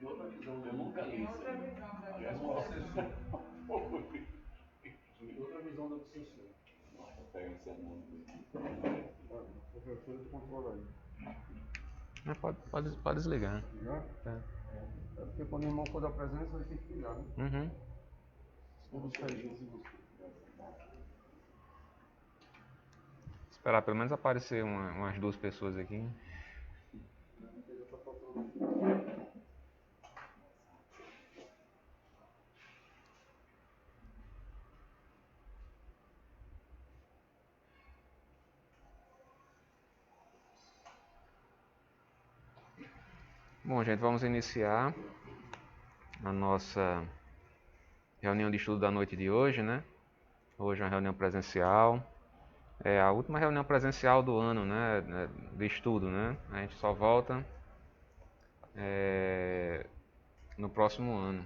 outra visão, eu nunca li. Outra visão da Outra visão da obsessão. Nossa, pega esse mundo. O professor controla aí. Pode desligar. Já? É. É porque quando o irmão for da presença, ele tem que ligar, né? Uhum. Tudo certinho. Esperar pelo menos aparecer umas 2 pessoas aqui. Bom, gente, vamos iniciar a nossa reunião de estudo da noite de hoje, né? Hoje é uma reunião presencial. É a última reunião presencial do ano, né? De estudo, né? A gente só volta no próximo ano,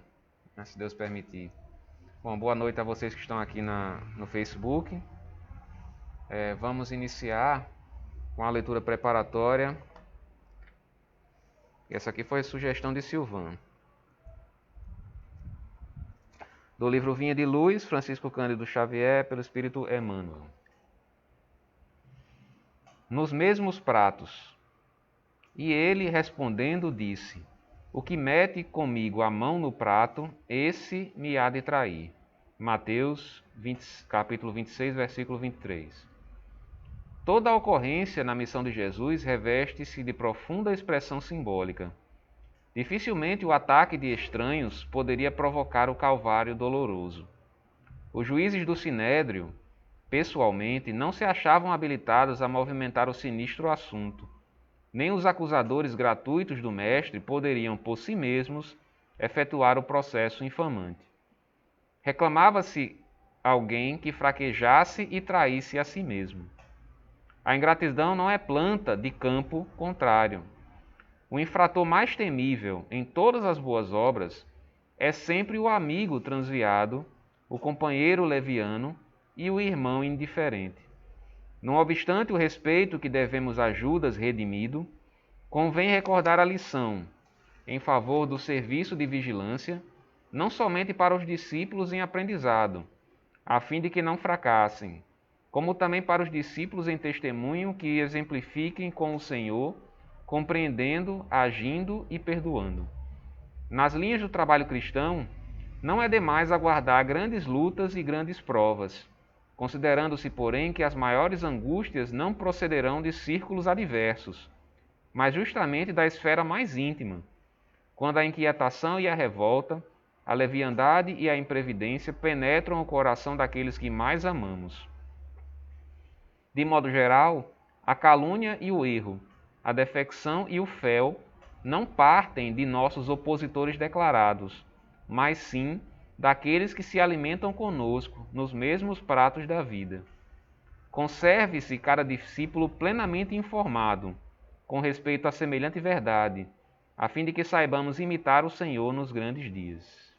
né? Se Deus permitir. Bom, boa noite a vocês que estão aqui no Facebook. Vamos iniciar com a leitura preparatória. Essa aqui foi a sugestão de Silvano. Do livro Vinha de Luz, Francisco Cândido Xavier, pelo Espírito Emmanuel. Nos mesmos pratos. E ele, respondendo, disse: O que mete comigo a mão no prato, esse me há de trair. Mateus, capítulo 26, versículo 23. Toda a ocorrência na missão de Jesus reveste-se de profunda expressão simbólica. Dificilmente o ataque de estranhos poderia provocar o calvário doloroso. Os juízes do Sinédrio, pessoalmente, não se achavam habilitados a movimentar o sinistro assunto. Nem os acusadores gratuitos do Mestre poderiam, por si mesmos, efetuar o processo infamante. Reclamava-se alguém que fraquejasse e traísse a si mesmo. A ingratidão não é planta de campo contrário. O infrator mais temível em todas as boas obras é sempre o amigo transviado, o companheiro leviano e o irmão indiferente. Não obstante o respeito que devemos a Judas redimido, convém recordar a lição em favor do serviço de vigilância, não somente para os discípulos em aprendizado, a fim de que não fracassem, como também para os discípulos em testemunho que exemplifiquem com o Senhor, compreendendo, agindo e perdoando. Nas linhas do trabalho cristão, não é demais aguardar grandes lutas e grandes provas, considerando-se, porém, que as maiores angústias não procederão de círculos adversos, mas justamente da esfera mais íntima, quando a inquietação e a revolta, a leviandade e a imprevidência penetram o coração daqueles que mais amamos. De modo geral, a calúnia e o erro, a defecção e o fel não partem de nossos opositores declarados, mas sim daqueles que se alimentam conosco nos mesmos pratos da vida. Conserve-se cada discípulo plenamente informado com respeito a semelhante verdade, a fim de que saibamos imitar o Senhor nos grandes dias.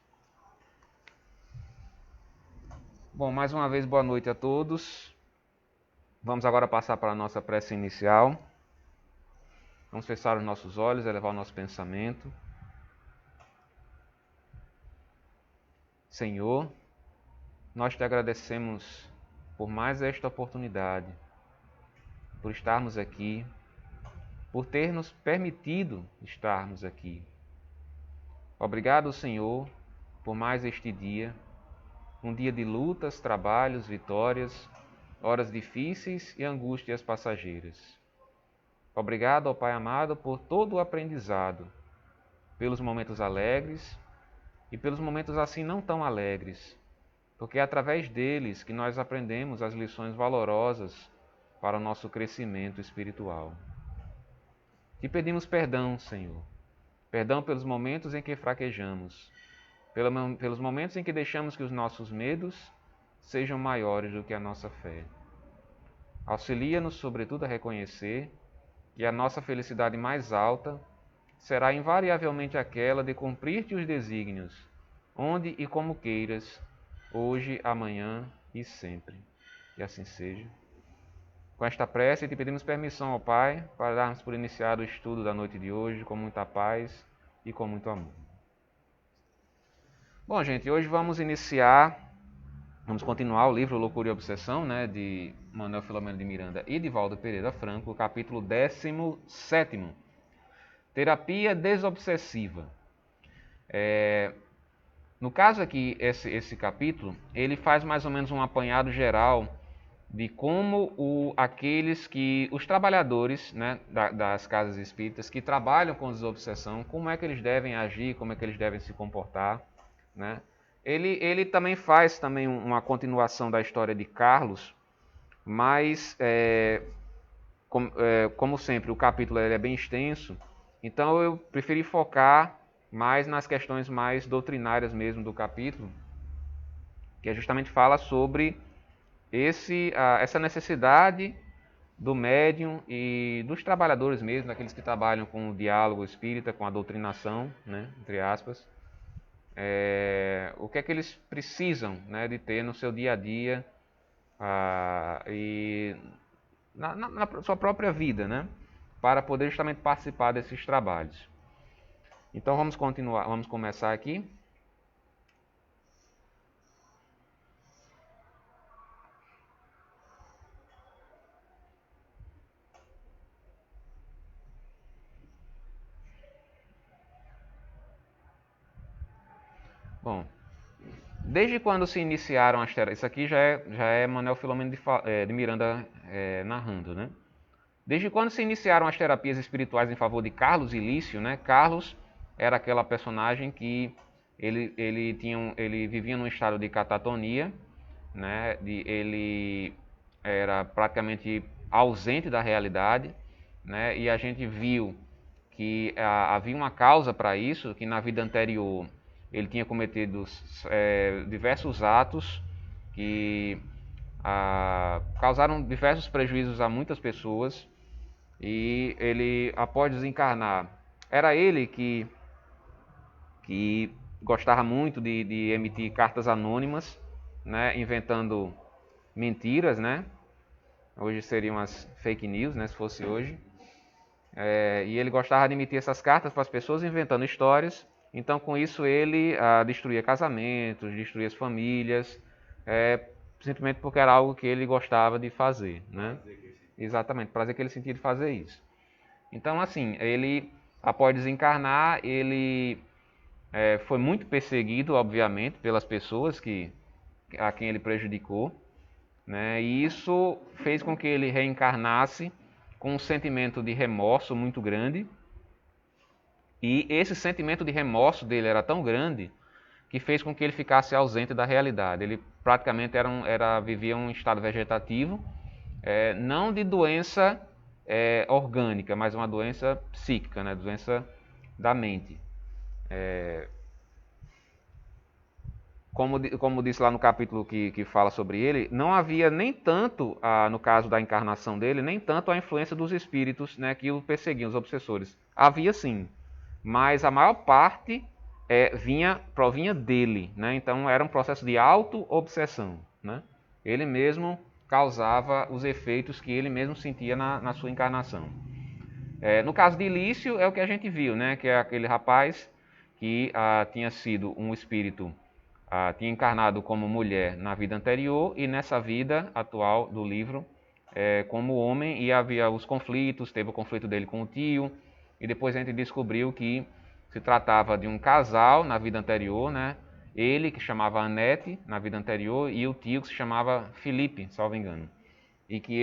Bom, mais uma vez, boa noite a todos. Vamos agora passar para a nossa prece inicial. Vamos fechar os nossos olhos, elevar o nosso pensamento. Senhor, nós te agradecemos por mais esta oportunidade, por estarmos aqui, por ter nos permitido estarmos aqui. Obrigado, Senhor, por mais este dia, um dia de lutas, trabalhos, vitórias, horas difíceis e angústias passageiras. Obrigado, ó Pai amado, por todo o aprendizado, pelos momentos alegres e pelos momentos assim não tão alegres, porque é através deles que nós aprendemos as lições valorosas para o nosso crescimento espiritual. Te pedimos perdão, Senhor. Perdão pelos momentos em que fraquejamos, pelos momentos em que deixamos que os nossos medos sejam maiores do que a nossa fé. Auxilia-nos, sobretudo, a reconhecer que a nossa felicidade mais alta será invariavelmente aquela de cumprir-te os desígnios, onde e como queiras, hoje, amanhã e sempre. Que assim seja. Com esta prece, te pedimos permissão, ó Pai, para darmos por iniciado o estudo da noite de hoje com muita paz e com muito amor. Bom, gente, hoje vamos continuar o livro Loucura e Obsessão, né, de Manuel Filomeno de Miranda e Divaldo Pereira Franco, capítulo 17º, Terapia Desobsessiva. No caso aqui, esse capítulo, ele faz mais ou menos um apanhado geral de como os trabalhadores, né, das casas espíritas que trabalham com desobsessão, como é que eles devem agir, como é que eles devem se comportar, né? Ele também faz uma continuação da história de Carlos, mas como sempre o capítulo é bem extenso, então eu preferi focar mais nas questões mais doutrinárias mesmo do capítulo, que justamente fala sobre essa necessidade do médium e dos trabalhadores mesmo, daqueles que trabalham com o diálogo espírita, com a doutrinação, né, entre aspas, o que é que eles precisam, né, de ter no seu dia a dia e na sua própria vida, né, para poder justamente participar desses trabalhos. Então vamos começar aqui. Bom, desde quando se iniciaram as terapias... Isso aqui já é Manuel Filomeno de Miranda narrando, né? Desde quando se iniciaram as terapias espirituais em favor de Carlos Ilício, né? Carlos era aquela personagem que ele vivia num estado de catatonia, né? Ele era praticamente ausente da realidade, né? E a gente viu que havia uma causa para isso, que na vida anterior ele tinha cometido diversos atos que causaram diversos prejuízos a muitas pessoas, e ele, após desencarnar, era ele que gostava muito de emitir cartas anônimas, né, inventando mentiras, né? Hoje seriam as fake news, né, se fosse hoje. E ele gostava de emitir essas cartas para as pessoas, inventando histórias. Então, com isso, ele destruía casamentos, destruía as famílias, simplesmente porque era algo que ele gostava de fazer, né? Exatamente, prazer que ele sentia de fazer isso. Então, assim, ele, após desencarnar, ele foi muito perseguido, obviamente, pelas pessoas a quem ele prejudicou, né? E isso fez com que ele reencarnasse com um sentimento de remorso muito grande. E esse sentimento de remorso dele era tão grande que fez com que ele ficasse ausente da realidade. Ele praticamente vivia um estado vegetativo, não de doença orgânica, mas uma doença psíquica, né? Doença da mente. Como disse lá no capítulo que fala sobre ele, não havia nem tanto, no caso da encarnação dele, nem tanto a influência dos espíritos, né, que o perseguiam, os obsessores. Havia sim, mas a maior parte provinha dele, né? Então era um processo de auto-obsessão, né? Ele mesmo causava os efeitos que ele mesmo sentia na sua encarnação. No caso de Ilício, é o que a gente viu, né? Que é aquele rapaz que tinha sido um espírito, tinha encarnado como mulher na vida anterior e nessa vida atual do livro como homem, e havia os conflitos, teve o conflito dele com o tio, e depois a gente descobriu que se tratava de um casal na vida anterior, né? Ele, que chamava Anete, na vida anterior, e o tio, que se chamava Felipe, salvo engano. E que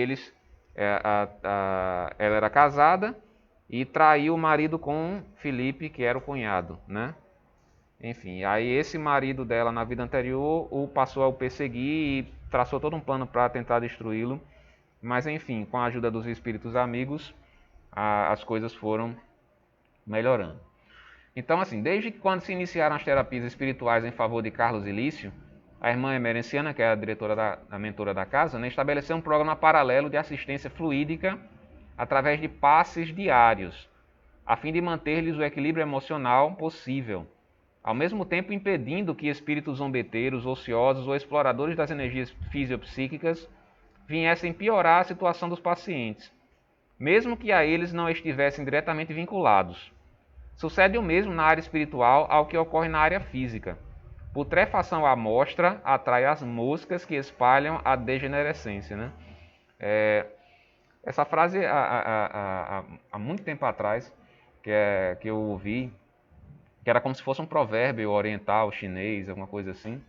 ela era casada e traiu o marido com Felipe, que era o cunhado, né? Enfim, aí esse marido dela na vida anterior o passou a o perseguir e traçou todo um plano para tentar destruí-lo. Mas enfim, com a ajuda dos espíritos amigos, as coisas foram melhorando. Então, assim, desde quando se iniciaram as terapias espirituais em favor de Carlos Ilício, a irmã Emerenciana, que é a diretora a mentora da casa, né, estabeleceu um programa paralelo de assistência fluídica através de passes diários, a fim de manter-lhes o equilíbrio emocional possível, ao mesmo tempo impedindo que espíritos zombeteiros, ociosos ou exploradores das energias fisiopsíquicas viessem piorar a situação dos pacientes, mesmo que a eles não estivessem diretamente vinculados. Sucede o mesmo na área espiritual ao que ocorre na área física. Putrefação à mostra atrai as moscas que espalham a degenerescência, né? Essa frase, há muito tempo atrás, que eu ouvi, que era como se fosse um provérbio oriental, chinês, alguma coisa assim,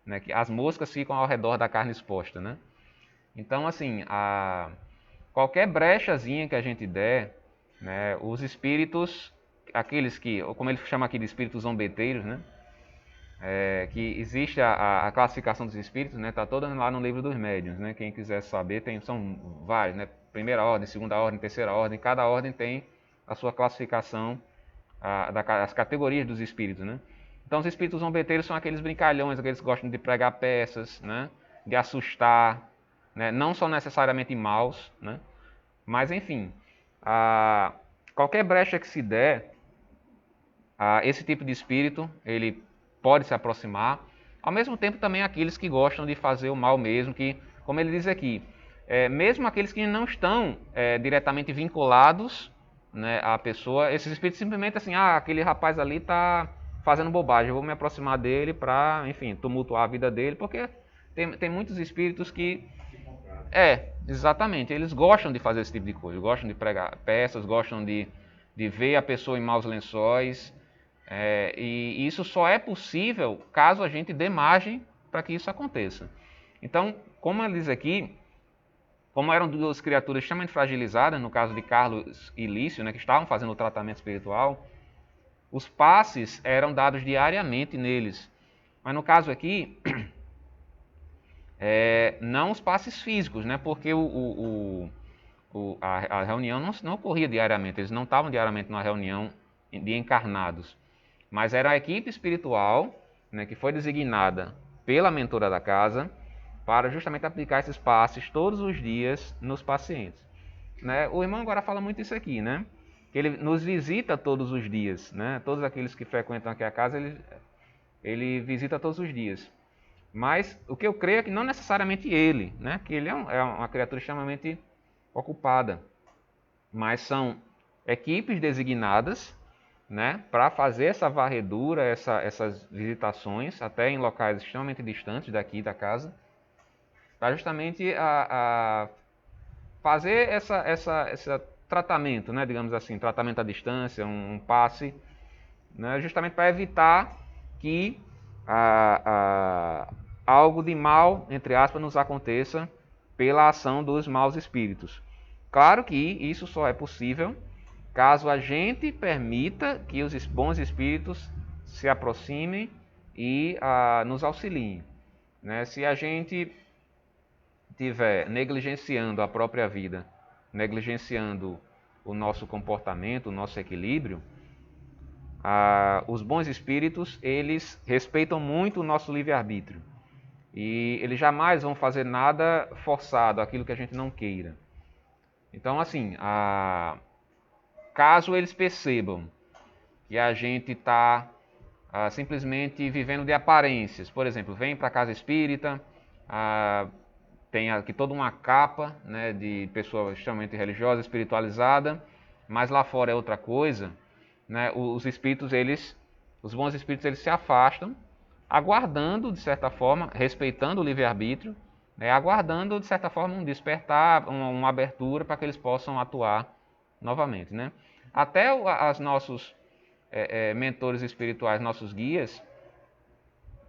né? Que as moscas ficam ao redor da carne exposta, né? Então, assim, qualquer brechazinha que a gente der, né, os espíritos, aqueles que, como ele chama aqui de espíritos zombeteiros, né? Que existe a classificação dos espíritos, né? Tá toda lá no livro dos médiuns, né? Quem quiser saber, são vários, né? Primeira ordem, segunda ordem, terceira ordem, cada ordem tem a sua classificação, as categorias dos espíritos, né? Então os espíritos zombeteiros são aqueles brincalhões, aqueles que gostam de pregar peças, né? De assustar, né? Não são necessariamente maus, né? Mas enfim, qualquer brecha que se der, esse tipo de espírito, ele pode se aproximar. Ao mesmo tempo também aqueles que gostam de fazer o mal mesmo, que, como ele diz aqui, mesmo aqueles que não estão diretamente vinculados, né, à pessoa, esses espíritos simplesmente assim, aquele rapaz ali está fazendo bobagem, eu vou me aproximar dele para, enfim, tumultuar a vida dele, porque tem muitos espíritos que... exatamente, eles gostam de fazer esse tipo de coisa, gostam de pregar peças, gostam de ver a pessoa em maus lençóis, e isso só é possível caso a gente dê margem para que isso aconteça. Então, como ele diz aqui, como eram duas criaturas extremamente fragilizadas, no caso de Carlos e Lício, né, que estavam fazendo o tratamento espiritual, os passes eram dados diariamente neles. Mas no caso aqui, não os passes físicos, né, porque a reunião não ocorria diariamente, eles não estavam diariamente numa reunião de encarnados. Mas era a equipe espiritual, né, que foi designada pela mentora da casa para justamente aplicar esses passes todos os dias nos pacientes. Né? O irmão agora fala muito isso aqui, né? Que ele nos visita todos os dias. Né? Todos aqueles que frequentam aqui a casa, ele visita todos os dias. Mas o que eu creio é que não necessariamente ele, né? Que ele é uma criatura extremamente ocupada. Mas são equipes designadas, né, para fazer essa varredura, essas visitações, até em locais extremamente distantes daqui da casa, para justamente fazer esse tratamento, né, digamos assim, tratamento à distância, um passe, né, justamente para evitar que algo de mal, entre aspas, nos aconteça pela ação dos maus espíritos. Claro que isso só é possível caso a gente permita que os bons espíritos se aproximem e nos auxiliem. Né? Se a gente estiver negligenciando a própria vida, negligenciando o nosso comportamento, o nosso equilíbrio, os bons espíritos, eles respeitam muito o nosso livre-arbítrio. E eles jamais vão fazer nada forçado, aquilo que a gente não queira. Então, assim, caso eles percebam que a gente está simplesmente vivendo de aparências, por exemplo, vem para a casa espírita, tem aqui toda uma capa, né, de pessoa extremamente religiosa, espiritualizada, mas lá fora é outra coisa, né, os bons espíritos, eles se afastam, aguardando, de certa forma, respeitando o livre-arbítrio, né, aguardando, de certa forma, um despertar, uma abertura para que eles possam atuar novamente, né? Até os nossos mentores espirituais, nossos guias,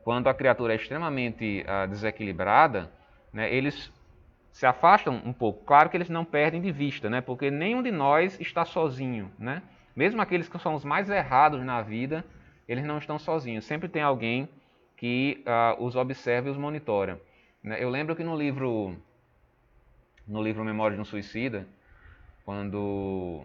quando a criatura é extremamente desequilibrada, né, eles se afastam um pouco. Claro que eles não perdem de vista, né, porque nenhum de nós está sozinho. Né? Mesmo aqueles que são os mais errados na vida, eles não estão sozinhos. Sempre tem alguém que os observa e os monitora. Né? Eu lembro que no livro Memórias de um Suicida, quando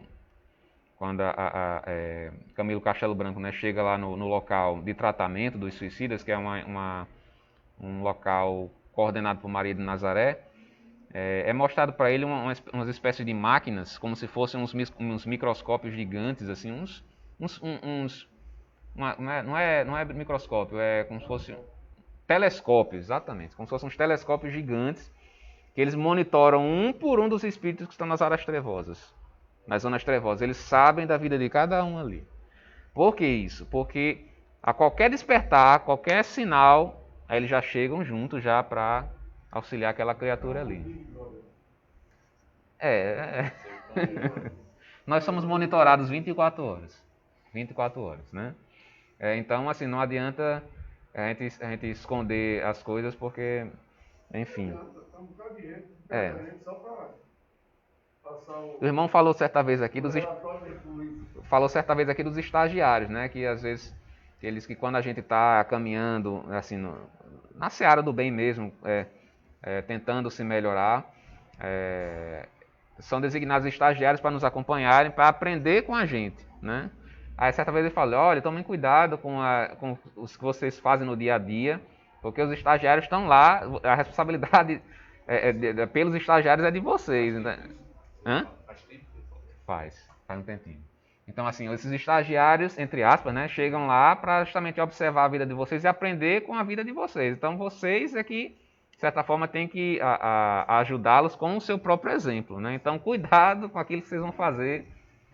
Camilo Castelo Branco, né, chega lá no local de tratamento dos suicidas, que é um local coordenado por Maria de Nazaré, é mostrado para ele umas espécies de máquinas, como se fossem uns microscópios gigantes, assim, não é microscópio, é como se fosse telescópios, exatamente, como se fossem uns telescópios gigantes, que eles monitoram um por um dos espíritos que estão nas áreas trevosas. Nas zonas trevosas, eles sabem da vida de cada um ali. Por que isso? Porque a qualquer despertar, qualquer sinal, aí eles já chegam juntos já para auxiliar aquela criatura ali. Nós somos monitorados 24 horas. 24 horas, né? Então, assim, não adianta a gente esconder as coisas porque, enfim. Só para passar O irmão falou certa vez aqui dos estagiários, né? Que às vezes que quando a gente está caminhando assim na seara do bem mesmo, tentando se melhorar, são designados estagiários para nos acompanharem, para aprender com a gente, né? Aí certa vez ele falou, olha, tomem cuidado com os que vocês fazem no dia a dia, porque os estagiários estão lá, a responsabilidade pelos estagiários é de vocês. Né? Hã? Faz um tempinho. Então, assim, esses estagiários, entre aspas, né, chegam lá para justamente observar a vida de vocês e aprender com a vida de vocês. Então, vocês é que, de certa forma, tem que ajudá-los com o seu próprio exemplo. Né? Então, cuidado com aquilo que vocês vão fazer,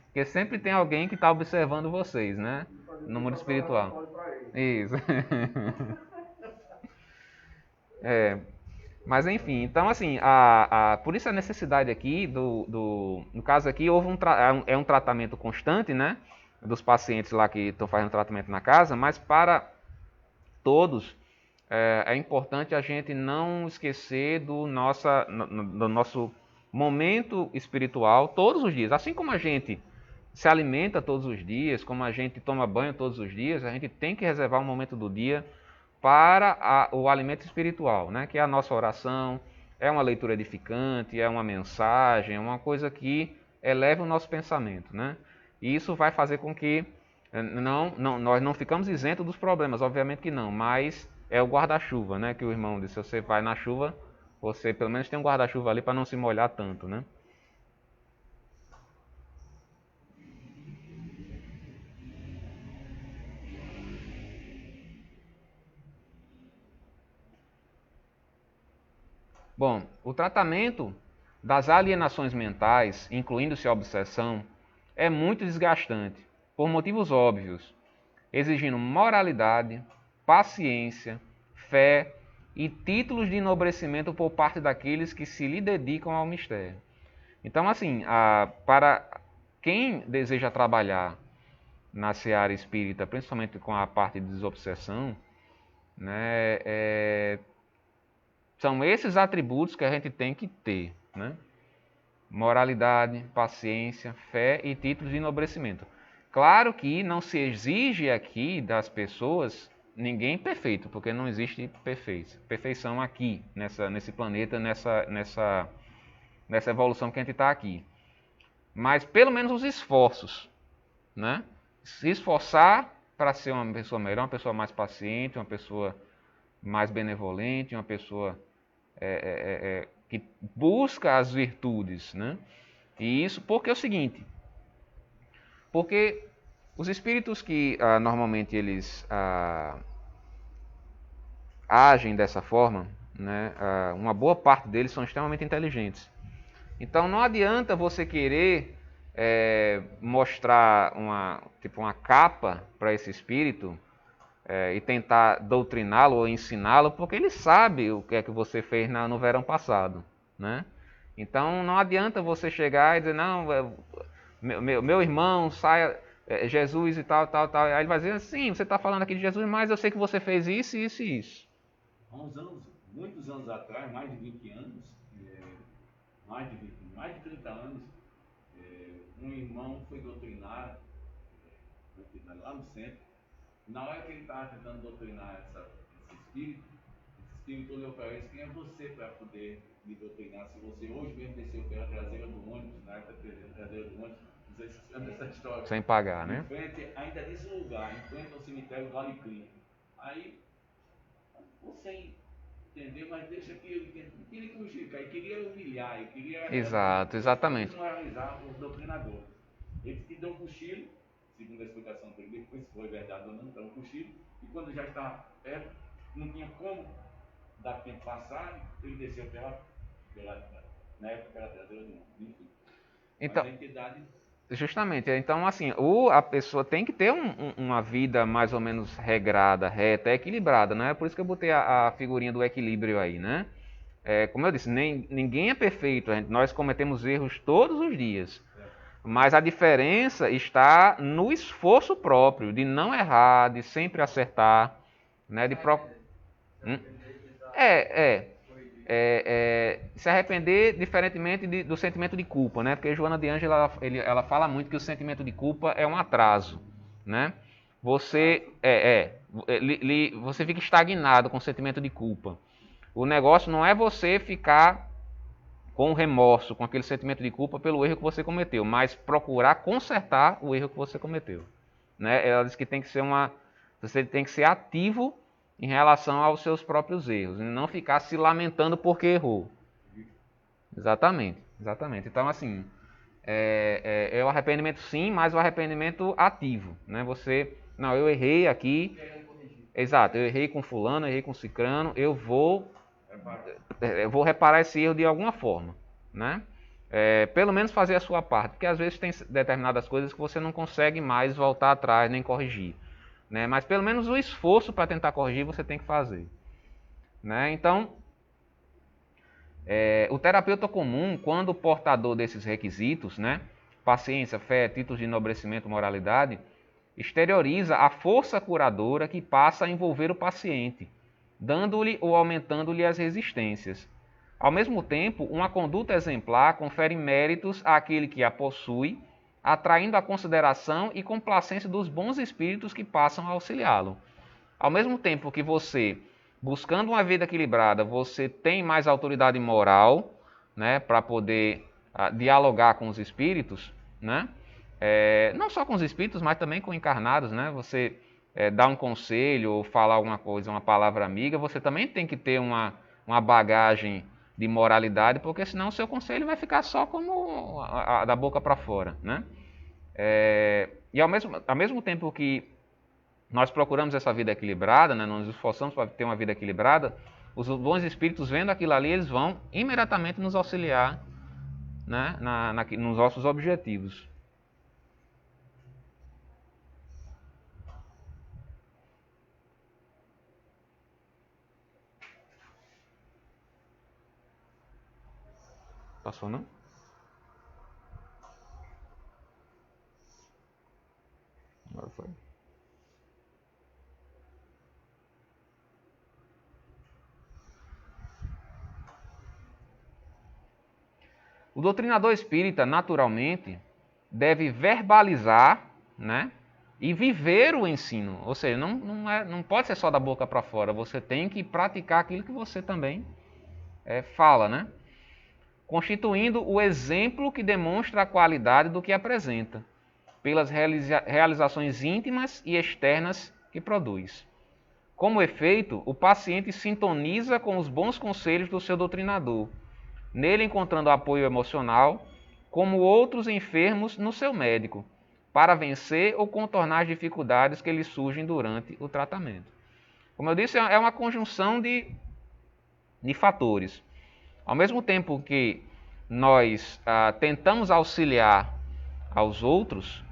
porque sempre tem alguém que está observando vocês, né? No mundo espiritual. Isso. Mas enfim, então assim, por isso a necessidade aqui, no caso aqui, houve um tratamento constante, né? Dos pacientes lá que estão fazendo tratamento na casa, mas para todos é importante a gente não esquecer do nosso momento espiritual todos os dias. Assim como a gente se alimenta todos os dias, como a gente toma banho todos os dias, a gente tem que reservar um momento do dia para o alimento espiritual, né? Que é a nossa oração, é uma leitura edificante, é uma mensagem, é uma coisa que eleva o nosso pensamento, né? E isso vai fazer com que nós não ficamos isentos dos problemas, obviamente que não, mas é o guarda-chuva, né? Que o irmão disse, você vai na chuva, você pelo menos tem um guarda-chuva ali para não se molhar tanto, né? Bom, o tratamento das alienações mentais, incluindo-se a obsessão, é muito desgastante, por motivos óbvios, exigindo moralidade, paciência, fé e títulos de enobrecimento por parte daqueles que se lhe dedicam ao mistério. Então, assim, para quem deseja trabalhar na seara espírita, principalmente com a parte de desobsessão, né, são esses atributos que a gente tem que ter, né? Moralidade, paciência, fé e títulos de enobrecimento. Claro que não se exige aqui das pessoas ninguém perfeito, porque não existe perfeição aqui, nesse planeta, nessa evolução que a gente está aqui. Mas pelo menos os esforços, né? Se esforçar para ser uma pessoa melhor, uma pessoa mais paciente, uma pessoa mais benevolente, uma pessoa que busca as virtudes, né? E isso porque é o seguinte, porque os espíritos que normalmente eles agem dessa forma, né? Uma boa parte deles são extremamente inteligentes. Então não adianta você querer mostrar uma capa para esse espírito e tentar doutriná-lo ou ensiná-lo, porque ele sabe o que é que você fez no verão passado, né? Então não adianta você chegar e dizer, não, meu irmão, saia, Jesus e tal, tal, tal. Aí ele vai dizer, sim, você está falando aqui de Jesus, mas eu sei que você fez isso, isso e isso. Há uns anos, muitos anos atrás, mais de 20 anos, mais de 30 anos, um irmão foi doutrinar lá no centro. Na hora que ele estava tentando doutrinar esse espírito olhou para ele: quem é você para poder me doutrinar? Se você hoje mesmo desceu pela traseira do ônibus, na época da traseira do ônibus, não sei se você lembra dessa história. Sem pagar, né? Em frente, ainda nesse lugar, em frente ao cemitério do Alecrim. Aí, você entender, mas deixa que ele queria prejudicar, ele queria humilhar, ele queria. Exato, exatamente. Desmoralizar o doutrinador. Ele te deu um cochilo, segundo a explicação dele, depois se foi verdade ou não, então um cochilo, e quando já estava perto, não tinha como dar tempo passar, ele desceu na época pela traseira do mundo. Enfim. Então, mas a entidade Justamente. Então, assim, a pessoa tem que ter uma vida mais ou menos regrada, reta, equilibrada, né? Por isso que eu botei a figurinha do equilíbrio aí, né? Como eu disse, ninguém é perfeito, nós cometemos erros todos os dias. Mas a diferença está no esforço próprio, de não errar, de sempre acertar, né? Se arrepender diferentemente do sentimento de culpa, né? Porque Joana de Ângela ela fala muito que o sentimento de culpa é um atraso, né? Você você fica estagnado com o sentimento de culpa. O negócio não é você ficar com remorso, com aquele sentimento de culpa pelo erro que você cometeu, mas procurar consertar o erro que você cometeu, né? Ela diz que você tem que ser ativo em relação aos seus próprios erros, e não ficar se lamentando porque errou. Exatamente. Então, assim, é o arrependimento sim, mas o arrependimento ativo, né? Não, eu errei aqui, exato, eu errei com fulano, eu errei com cicrano, eu vou reparar esse erro de alguma forma, né? Pelo menos fazer a sua parte, porque às vezes tem determinadas coisas que você não consegue mais voltar atrás nem corrigir, né? Mas pelo menos o esforço para tentar corrigir você tem que fazer, né? Então, o terapeuta comum, quando portador desses requisitos, né? Paciência, fé, títulos de enobrecimento, moralidade, exterioriza a força curadora que passa a envolver o paciente, dando-lhe ou aumentando-lhe as resistências. Ao mesmo tempo, uma conduta exemplar confere méritos àquele que a possui, atraindo a consideração e complacência dos bons espíritos que passam a auxiliá-lo. Ao mesmo tempo que você, buscando uma vida equilibrada, você tem mais autoridade moral, né, para poder dialogar com os espíritos, né? Não só com os espíritos, mas também com encarnados, né? Você dar um conselho ou falar alguma coisa, uma palavra amiga, você também tem que ter uma bagagem de moralidade, porque senão o seu conselho vai ficar só como da boca para fora, né? E ao mesmo tempo que nós procuramos essa vida equilibrada, né, nós nos esforçamos para ter uma vida equilibrada, os bons espíritos vendo aquilo ali, eles vão imediatamente nos auxiliar, né, nos nossos objetivos. Passou, não? Agora foi. O doutrinador espírita, naturalmente, deve verbalizar, né, e viver o ensino. Ou seja, não pode ser só da boca para fora. Você tem que praticar aquilo que você também fala, né? Constituindo o exemplo que demonstra a qualidade do que apresenta, pelas realizações íntimas e externas que produz. Como efeito, o paciente sintoniza com os bons conselhos do seu doutrinador, nele encontrando apoio emocional, como outros enfermos no seu médico, para vencer ou contornar as dificuldades que lhe surgem durante o tratamento. Como eu disse, é uma conjunção de fatores. Ao mesmo tempo que nós tentamos auxiliar aos outros,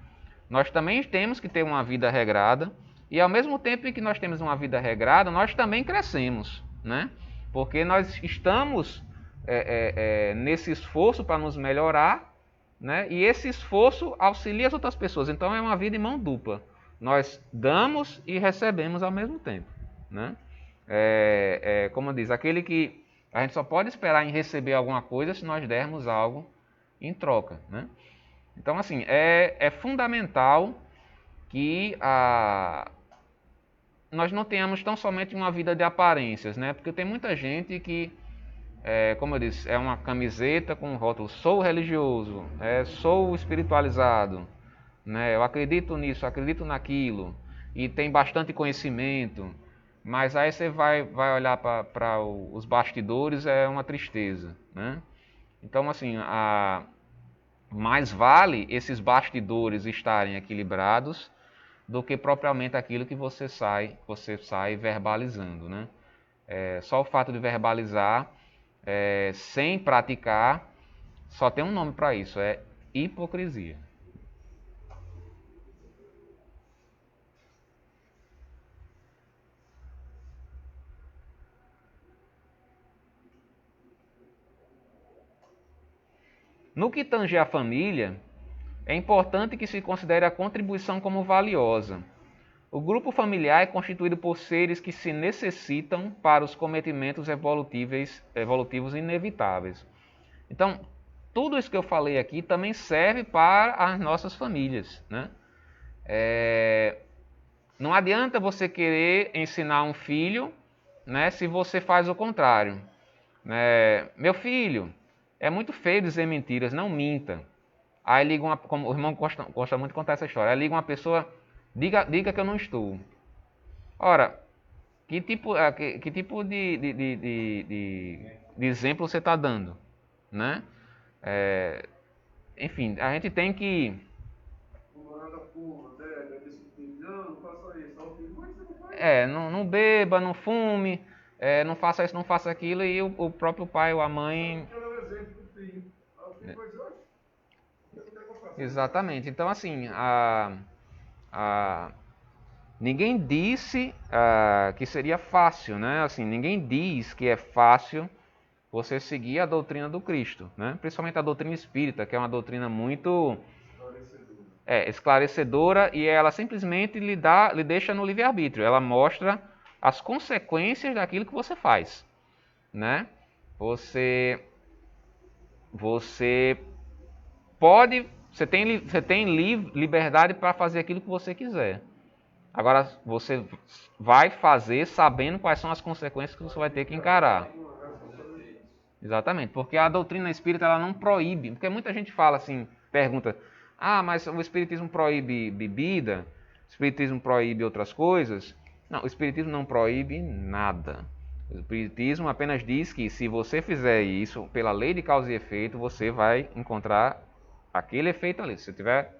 nós também temos que ter uma vida regrada, e ao mesmo tempo que nós temos uma vida regrada, nós também crescemos, né? Porque nós estamos nesse esforço para nos melhorar, né? E esse esforço auxilia as outras pessoas. Então é uma vida em mão dupla. Nós damos e recebemos ao mesmo tempo, né? Como diz, aquele que a gente só pode esperar em receber alguma coisa se nós dermos algo em troca, né? Então, assim, é fundamental que nós não tenhamos tão somente uma vida de aparências, né? Porque tem muita gente que, como eu disse, é uma camiseta com um rótulo, sou religioso, sou espiritualizado, né? Eu acredito nisso, acredito naquilo, e tem bastante conhecimento, mas aí você vai olhar para os bastidores, é uma tristeza, né? Então, assim, mais vale esses bastidores estarem equilibrados do que propriamente aquilo que você sai verbalizando, né? Só o fato de verbalizar sem praticar, só tem um nome para isso, é hipocrisia. No que tange à família, é importante que se considere a contribuição como valiosa. O grupo familiar é constituído por seres que se necessitam para os cometimentos evolutivos inevitáveis. Então, tudo isso que eu falei aqui também serve para as nossas famílias, né? Não adianta você querer ensinar um filho, né, se você faz o contrário. Meu filho, é muito feio dizer mentiras, não minta. Aí liga como o irmão gosta muito de contar essa história. Aí liga uma pessoa, diga que eu não estou. Ora, que tipo de exemplo você está dando, né? Enfim, a gente tem que não beba, não fume, não faça isso, não faça aquilo, e o próprio pai ou a mãe. Exatamente. Então, assim, ninguém disse que seria fácil, né? Assim, ninguém diz que é fácil você seguir a doutrina do Cristo, né? Principalmente a doutrina espírita, que é uma doutrina muito esclarecedora, e ela simplesmente lhe deixa no livre-arbítrio. Ela mostra as consequências daquilo que você faz, né? Você tem liberdade para fazer aquilo que você quiser. Agora, você vai fazer sabendo quais são as consequências que você vai ter que encarar. Exatamente, porque a doutrina espírita ela não proíbe, porque muita gente fala assim, pergunta, mas o espiritismo proíbe bebida, o espiritismo proíbe outras coisas. Não, o espiritismo não proíbe nada. O espiritismo apenas diz que se você fizer isso pela lei de causa e efeito, você vai encontrar aquele efeito ali. Se você estiver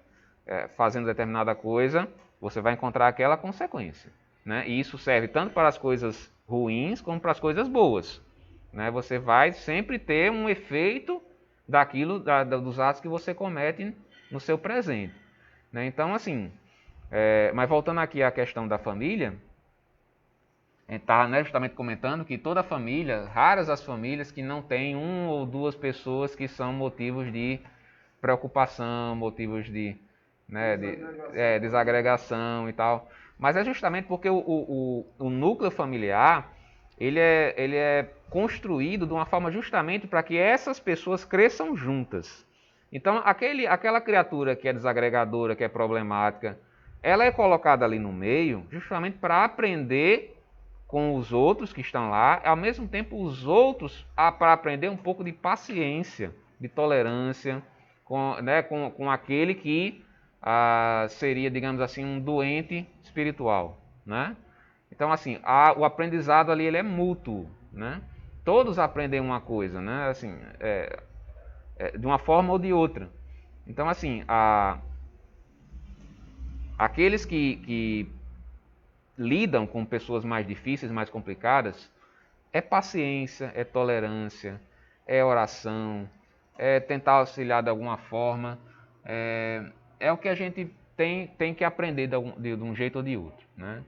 fazendo determinada coisa, você vai encontrar aquela consequência, né? E isso serve tanto para as coisas ruins como para as coisas boas, né? Você vai sempre ter um efeito daquilo, dos atos que você comete no seu presente, né? Então, assim, mas voltando aqui à questão da família, a gente está, né, justamente comentando que toda família, raras as famílias que não têm uma ou duas pessoas que são motivos de preocupação, motivos de desagregação e tal. Mas é justamente porque o núcleo familiar ele é construído de uma forma justamente para que essas pessoas cresçam juntas. Então, aquela criatura que é desagregadora, que é problemática, ela é colocada ali no meio justamente para aprender com os outros que estão lá, ao mesmo tempo os outros para aprender um pouco de paciência, de tolerância, com aquele que seria, digamos assim, um doente espiritual, né? Então, assim, o aprendizado ali ele é mútuo, né? Todos aprendem uma coisa, né? Assim, de uma forma ou de outra. Então, assim, aqueles que lidam com pessoas mais difíceis, mais complicadas, é paciência, é tolerância, é oração, é tentar auxiliar de alguma forma, é o que a gente tem que aprender de um jeito ou de outro, né?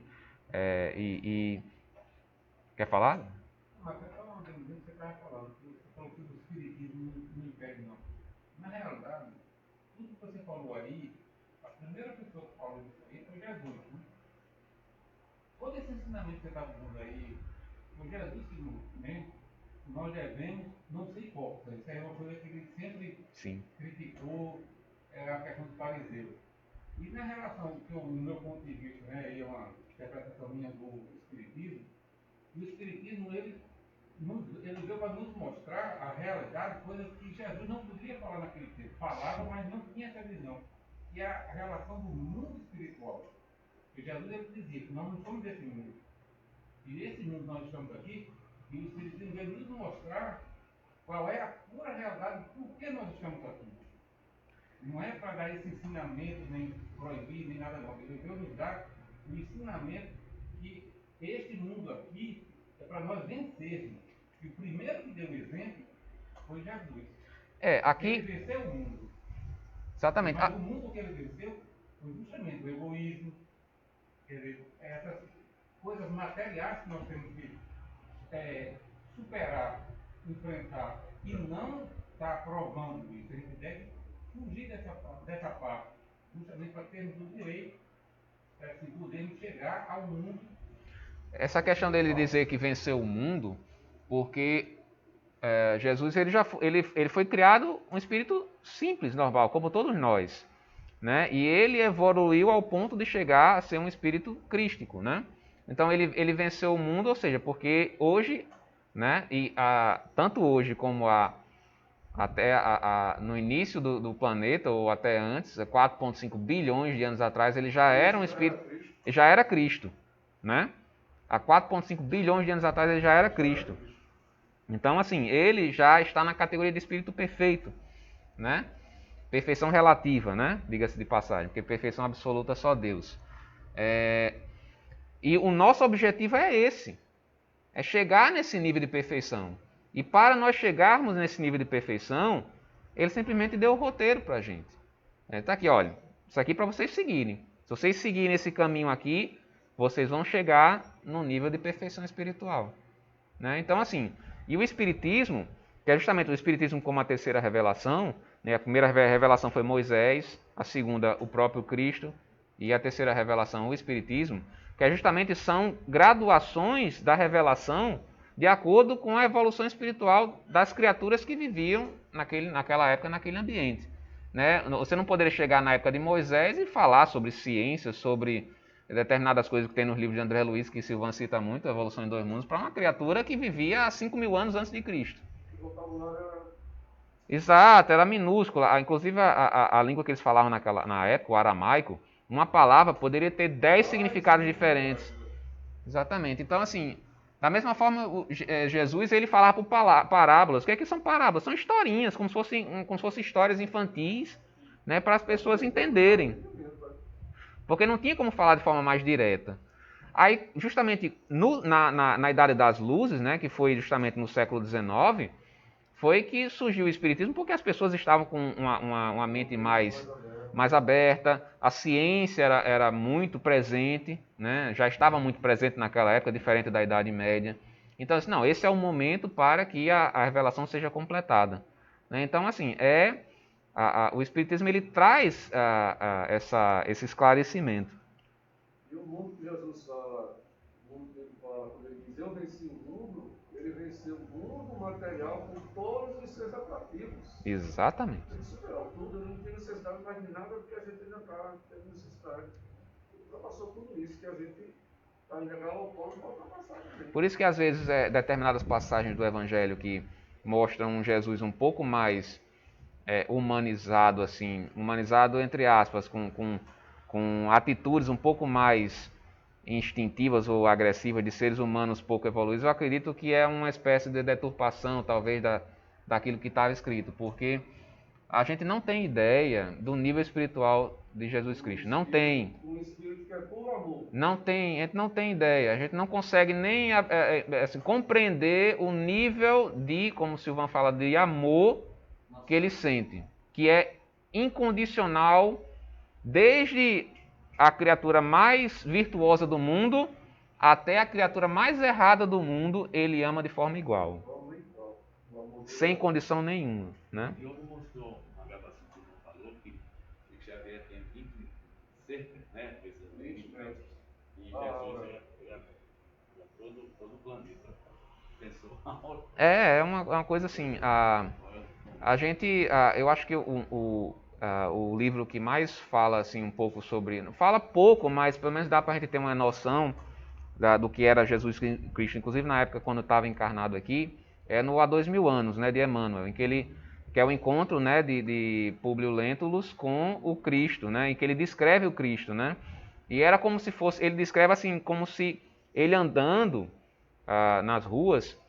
Quer falar? Até falando do que você estava falando, que você falou que o espiritismo não impede, não. Na realidade, tudo que você falou aí, a primeira pessoa que falou isso aí foi Jesus, né? Todo esse ensinamento que você está dando aí, foi Jesus que nós devemos não ser hipócritas. Isso é uma coisa que ele sempre criticou, a questão do fariseu. E na relação, no meu ponto de vista, né, aí é uma interpretação minha do Espiritismo, o Espiritismo ele veio para nos mostrar a realidade, coisas que Jesus não podia falar naquele tempo. Falava, mas não tinha essa visão. Que é a relação do mundo espiritual. Porque Jesus ele dizia que nós não somos desse mundo. E esse mundo nós estamos aqui, e o Espiritismo veio nos mostrar qual é a pura realidade, por que nós estamos aqui. Não é para dar esse ensinamento, nem proibir, nem nada não. Ele veio nos dar um ensinamento que este mundo aqui é para nós vencermos. E o primeiro que deu o exemplo foi Jesus. Aqui... Ele venceu o mundo. Exatamente. Mas o mundo que ele venceu foi justamente o egoísmo, quer dizer, essas coisas materiais que nós temos que superar, enfrentar, e não está aprovando isso. A gente deve fugir dessa parte, justamente para termos o direito, assim, podermos chegar ao mundo. Essa questão dele dizer que venceu o mundo, porque Jesus ele foi criado um espírito simples, normal, como todos nós, né? E ele evoluiu ao ponto de chegar a ser um espírito crístico, né? Então ele venceu o mundo, ou seja, porque hoje, né? Tanto hoje como até no início do planeta, ou até antes, 4,5 bilhões de anos atrás, ele já era um espírito, já era Cristo, né? Há 4,5 bilhões de anos atrás ele já era Cristo. Então, assim, ele já está na categoria de espírito perfeito, né? Perfeição relativa, né? Diga-se de passagem, porque perfeição absoluta é só Deus. E o nosso objetivo é esse, é chegar nesse nível de perfeição. E para nós chegarmos nesse nível de perfeição, ele simplesmente deu o roteiro para a gente. Está aqui, olha, isso aqui para vocês seguirem. Se vocês seguirem esse caminho aqui, vocês vão chegar no nível de perfeição espiritual, né? Então, assim, e o Espiritismo, que é justamente o Espiritismo como a terceira revelação, né? A primeira revelação foi Moisés, a segunda o próprio Cristo, e a terceira revelação o Espiritismo, que justamente são graduações da revelação de acordo com a evolução espiritual das criaturas que viviam naquela época, naquele ambiente, né? Você não poderia chegar na época de Moisés e falar sobre ciência, sobre determinadas coisas que tem nos livros de André Luiz, que Silvan cita muito, a Evolução em Dois Mundos, para uma criatura que vivia há 5.000 anos antes de Cristo. O vocabulário era... Exato, era minúscula. Inclusive, a língua que eles falavam na época, o aramaico, uma palavra poderia ter 10 significados diferentes. Exatamente. Então, assim, da mesma forma, Jesus ele falava por parábolas. O que é que são parábolas? São historinhas, como se fossem histórias infantis, né, para as pessoas entenderem. Porque não tinha como falar de forma mais direta. Aí, justamente na Idade das Luzes, né, que foi justamente no século XIX, foi que surgiu o Espiritismo, porque as pessoas estavam com uma mente mais aberta, a ciência era muito presente, né, já estava muito presente naquela época, diferente da Idade Média. Então, assim, não, esse é o momento para que a revelação seja completada, né? Então, assim, o Espiritismo ele traz esse esclarecimento. E o mundo que Jesus fala, o mundo que ele fala, quando ele diz, eu venci o mundo, ele venceu o mundo material com todos os seus atrativos. Exatamente. Ele superou tudo, ele não tem necessidade mais de nada porque a gente ainda está tendo necessidade. Ele já passou tudo isso que a gente está em legal ao ponto para ultrapassar também. Por isso que às vezes determinadas passagens do Evangelho que mostram um Jesus um pouco mais humanizado, assim, humanizado entre aspas, com atitudes um pouco mais instintivas ou agressivas de seres humanos pouco evoluídos, eu acredito que é uma espécie de deturpação, talvez, daquilo que estava escrito, porque a gente não tem ideia do nível espiritual de Jesus Cristo. Não tem. Um espírito que é puro amor. Não tem, a gente não tem ideia. A gente não consegue nem assim, compreender o nível de, como o Silvan fala, de amor que ele sente, que é incondicional, desde a criatura mais virtuosa do mundo até a criatura mais errada do mundo, ele ama de forma igual, sem condição nenhuma, né? O Diogo mostrou uma gravação que ele falou que Xavier tem 20 cerca, né? 20 metros. E Jesus era todo o planeta. Pensou na hora. É uma coisa assim. A gente, eu acho que o livro que mais fala assim um pouco sobre, fala pouco, mas pelo menos dá para a gente ter uma noção do que era Jesus Cristo, inclusive na época quando estava encarnado aqui, no Há 2000 anos, né, de Emmanuel, em que é o encontro, né, de Públio Lentulus com o Cristo, né, em que ele descreve o Cristo, né, e era como se fosse, ele descreve assim como se ele andando nas ruas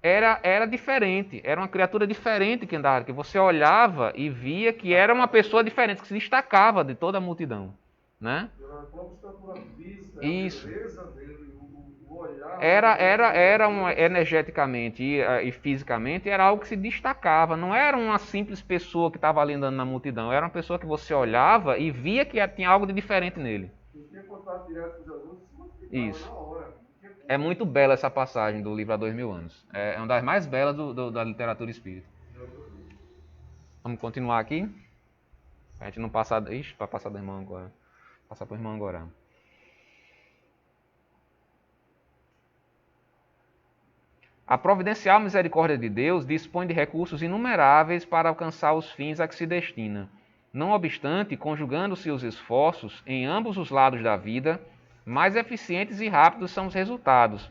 era diferente, era uma criatura diferente que andava, que você olhava e via que era uma pessoa diferente, que se destacava de toda a multidão, né? Isso. Energeticamente e fisicamente era algo que se destacava, não era uma simples pessoa que estava ali andando na multidão, era uma pessoa que você olhava e via que tinha algo de diferente nele. Isso. É muito bela essa passagem do livro Há 2000 anos. É uma das mais belas da literatura espírita. Vamos continuar aqui. A gente não passar... Ixi, para passar do irmão agora. Passar para o irmão agora. A providencial misericórdia de Deus dispõe de recursos inumeráveis para alcançar os fins a que se destina. Não obstante, conjugando-se os esforços em ambos os lados da vida, mais eficientes e rápidos são os resultados,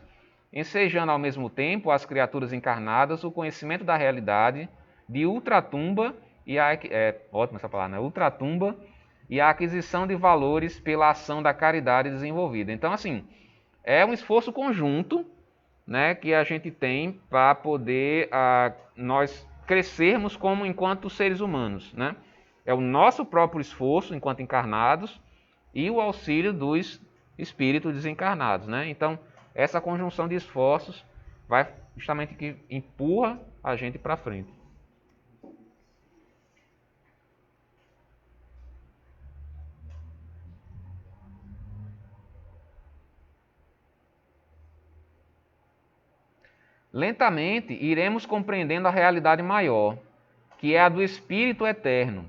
ensejando ao mesmo tempo às criaturas encarnadas o conhecimento da realidade de ultratumba e ótima essa palavra, né? Ultratumba e a aquisição de valores pela ação da caridade desenvolvida. Então, assim, é um esforço conjunto, né, que a gente tem para poder nós crescermos como enquanto seres humanos, né? É o nosso próprio esforço enquanto encarnados e o auxílio dos espíritos desencarnados, né? Então, essa conjunção de esforços vai justamente que empurra a gente para frente. Lentamente iremos compreendendo a realidade maior, que é a do Espírito Eterno,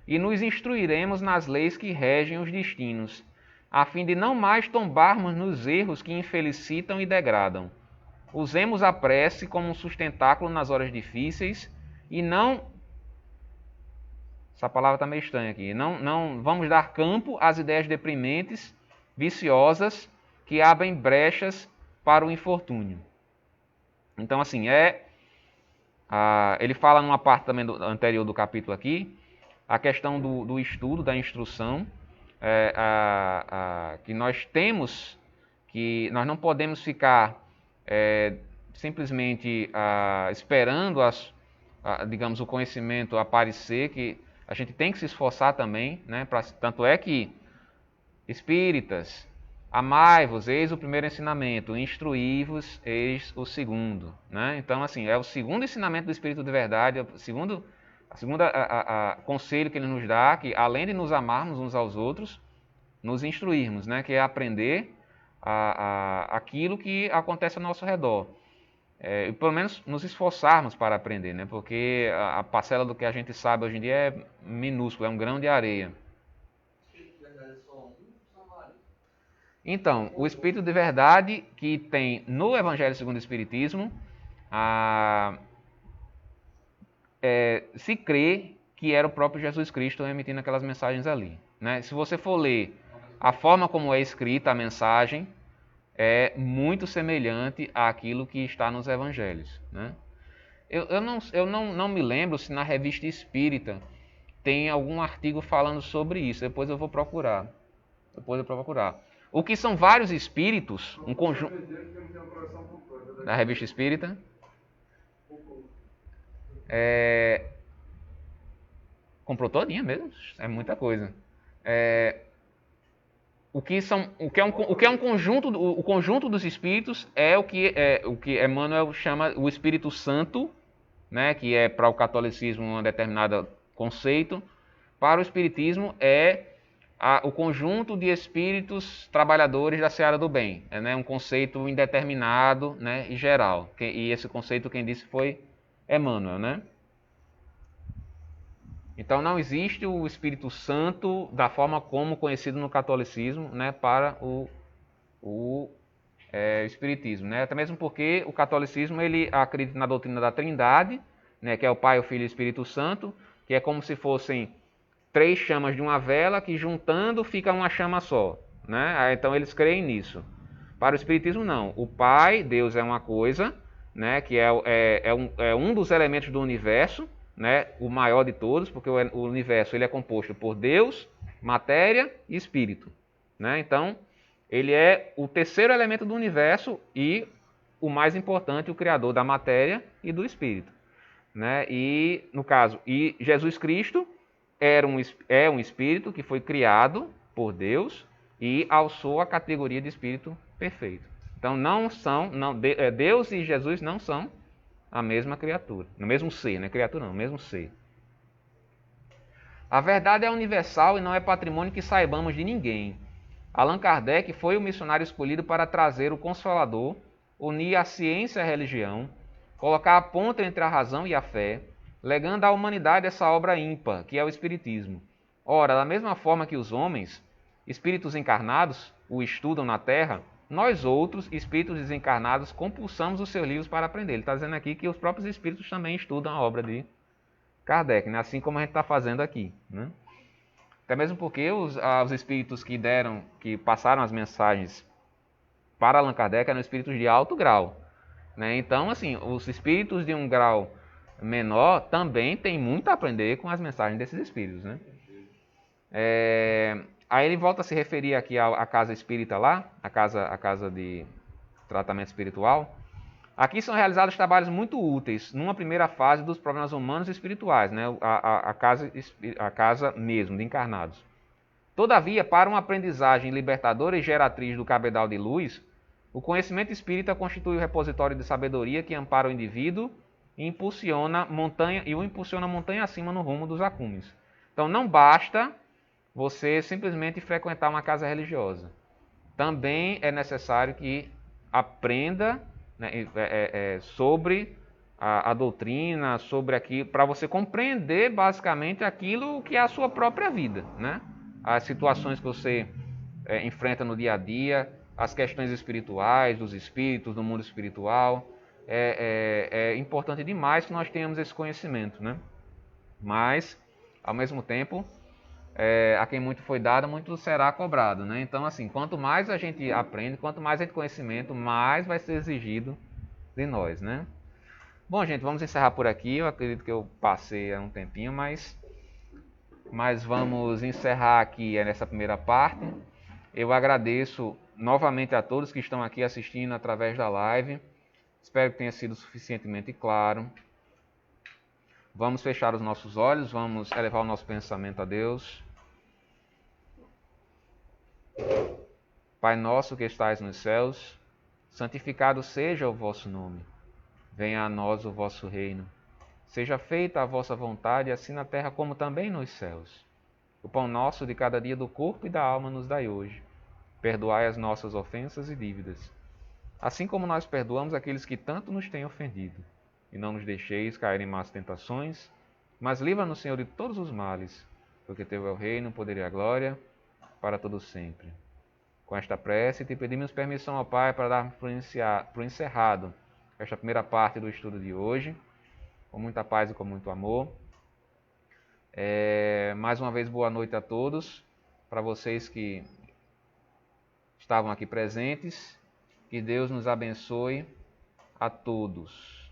e nos instruiremos nas leis que regem os destinos, a fim de não mais tombarmos nos erros que infelicitam e degradam. Usemos a prece como um sustentáculo nas horas difíceis e não... Essa palavra está meio estranha aqui. Não vamos dar campo às ideias deprimentes, viciosas, que abrem brechas para o infortúnio. Então, assim, ele fala numa parte também anterior do capítulo aqui, a questão do estudo, da instrução, que nós temos, que nós não podemos ficar simplesmente esperando, digamos, o conhecimento aparecer, que a gente tem que se esforçar também, né? Tanto é que espíritas, amai-vos, eis o primeiro ensinamento, instruí-vos, eis o segundo, né? Então, assim, é o segundo ensinamento do Espírito de verdade, o segundo conselho que ele nos dá, que além de nos amarmos uns aos outros, nos instruirmos, né? Que é aprender aquilo que acontece ao nosso redor. E pelo menos nos esforçarmos para aprender, né? Porque a parcela do que a gente sabe hoje em dia é minúscula, é um grão de areia. Então, o Espírito de verdade que tem no Evangelho segundo o Espiritismo, se crê que era o próprio Jesus Cristo emitindo aquelas mensagens ali, né? Se você for ler a forma como é escrita a mensagem, é muito semelhante àquilo que está nos Evangelhos, né? Eu não me lembro se na Revista Espírita tem algum artigo falando sobre isso. Depois eu vou procurar. O que são vários espíritos, um conjunto... Da Revista Espírita? Comprou todinha mesmo? É muita coisa. O que é um conjunto, o conjunto dos espíritos é o que Emmanuel chama o Espírito Santo, né, que é para o catolicismo um determinado conceito. Para o espiritismo é o conjunto de espíritos trabalhadores da seara do bem, né, um conceito indeterminado, né, e geral. E esse conceito quem disse foi Emmanuel, né? Então não existe o Espírito Santo da forma como conhecido no catolicismo, né, para o espiritismo, né? Até mesmo porque o catolicismo ele acredita na doutrina da Trindade, né, que é o Pai, o Filho e o Espírito Santo, que é como se fossem 3 chamas de uma vela que juntando fica uma chama só, né? Então eles creem nisso. Para o espiritismo não. O Pai, Deus é uma coisa, né, que é um dos elementos do universo, né, o maior de todos, porque o universo ele é composto por Deus, matéria e espírito, né? Então, ele é o terceiro elemento do universo e o mais importante, o criador da matéria e do espírito, né? E no caso, Jesus Cristo é um espírito que foi criado por Deus e alçou a categoria de espírito perfeito. Então, Deus e Jesus não são a mesma criatura, no mesmo ser, não é criatura não, o mesmo ser. A verdade é universal e não é patrimônio que saibamos de ninguém. Allan Kardec foi o missionário escolhido para trazer o Consolador, unir a ciência e a religião, colocar a ponta entre a razão e a fé, legando à humanidade essa obra ímpar, que é o Espiritismo. Ora, da mesma forma que os homens, espíritos encarnados, o estudam na Terra, nós outros, espíritos desencarnados, compulsamos os seus livros para aprender. Ele está dizendo aqui que os próprios espíritos também estudam a obra de Kardec, né? Assim como a gente está fazendo aqui, né? Até mesmo porque os espíritos que passaram as mensagens para Allan Kardec eram espíritos de alto grau, né? Então, assim, os espíritos de um grau menor também têm muito a aprender com as mensagens desses espíritos, né? Aí ele volta a se referir aqui à casa espírita lá, a casa de tratamento espiritual. Aqui são realizados trabalhos muito úteis numa primeira fase dos problemas humanos e espirituais, né? a casa mesmo, de encarnados. Todavia, para uma aprendizagem libertadora e geratriz do cabedal de luz, o conhecimento espírita constitui o repositório de sabedoria que ampara o indivíduo e o impulsiona montanha acima no rumo dos acumes. Então não basta você simplesmente frequentar uma casa religiosa. Também é necessário que aprenda, né, sobre a doutrina, sobre aquilo, para você compreender basicamente aquilo que é a sua própria vida, né? As situações que você enfrenta no dia a dia, as questões espirituais, dos espíritos, do mundo espiritual. É importante demais que nós tenhamos esse conhecimento, né? Mas, ao mesmo tempo, a quem muito foi dado, muito será cobrado, né? Então, assim, quanto mais a gente aprende, quanto mais a gente conhecimento, mais vai ser exigido de nós, né? Bom, gente, vamos encerrar por aqui. Eu acredito que eu passei um tempinho, mas vamos encerrar aqui nessa primeira parte. Eu agradeço novamente a todos que estão aqui assistindo através da live. Espero que tenha sido suficientemente claro. Vamos fechar os nossos olhos, vamos elevar o nosso pensamento a Deus. Pai nosso que estais nos céus, santificado seja o vosso nome. Venha a nós o vosso reino. Seja feita a vossa vontade, assim na terra como também nos céus. O pão nosso de cada dia do corpo e da alma nos dai hoje. Perdoai as nossas ofensas e dívidas, assim como nós perdoamos aqueles que tanto nos têm ofendido. E não nos deixeis cair em más tentações, mas livra-nos, Senhor, de todos os males, porque teu é o reino, o poder e a glória, para todo sempre. Com esta prece, te pedimos permissão ao Pai para dar por encerrado esta primeira parte do estudo de hoje, com muita paz e com muito amor. Mais uma vez, boa noite a todos, para vocês que estavam aqui presentes. Que Deus nos abençoe a todos.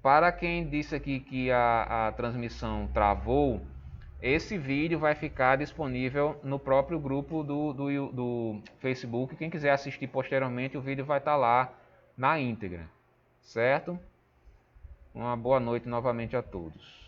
Para quem disse aqui que a transmissão travou, esse vídeo vai ficar disponível no próprio grupo do Facebook. Quem quiser assistir posteriormente, o vídeo vai estar lá na íntegra, certo? Uma boa noite novamente a todos.